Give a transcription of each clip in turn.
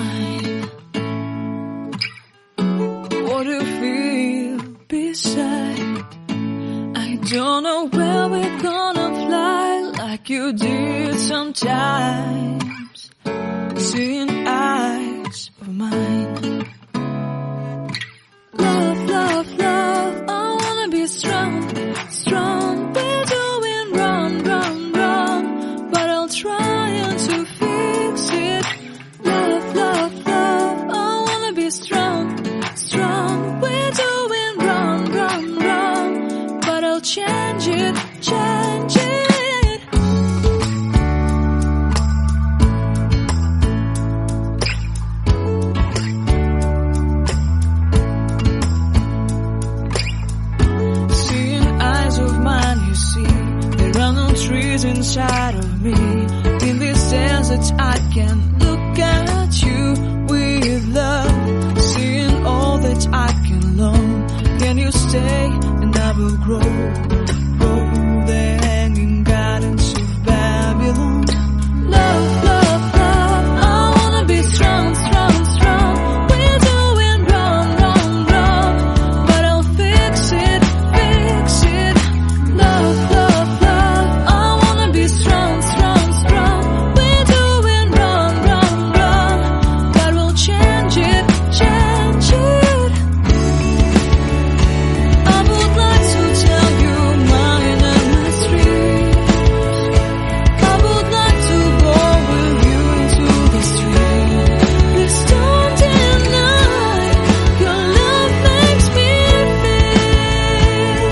mine. What do you feel beside? I don't know where we're gonna fly like you did sometimes. Seeing eyes of mine. Love, love, love, I wanna be strong, strong. We're doing wrong, wrong, wrong, but I'll try to fix it. Love, love, love, I wanna be strong, strong. We're doing wrong, wrong, wrong, but I'll change it, change it. Trees inside of me. In this desert I can look at you with love. Seeing all that I can learn. Can you stay and I will grow? Grow the hanging gardens of Babylon. Love, love, love, I wanna be strong, strong, strong. We're doing wrong, wrong, wrong, but I'll fix it, fix it. Love, love, strong, strong, strong. We're doing wrong, wrong, wrong, but we'll change it, change it. I would like to tell you mine and my streets. I would like to go with you into the street. Please don't deny your love makes me feel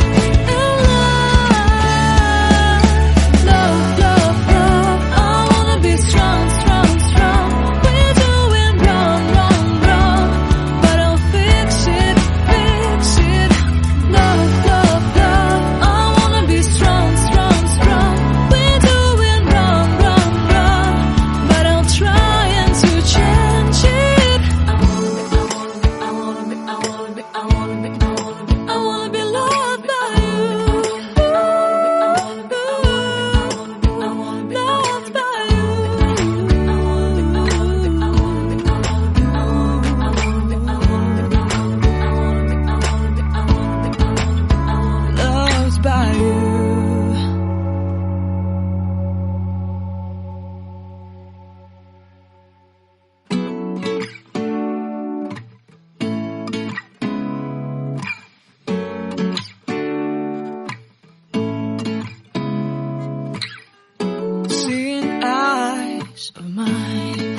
alive. Love, love, love, I wanna be strong, strong, strong. We're doing wrong, wrong, wrong, but I'll fix it, fix it. Love, love, love, I wanna be strong, strong, strong. We're doing wrong, wrong, wrong, but I'll try to change it. I wanna be loved by you. Loved by you. Loved by you. Seeing eyes of mine.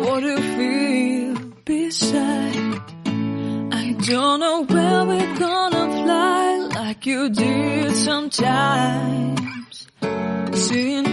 What do you feel beside? I don't know where we're gonna fly like you did sometimes. Seeing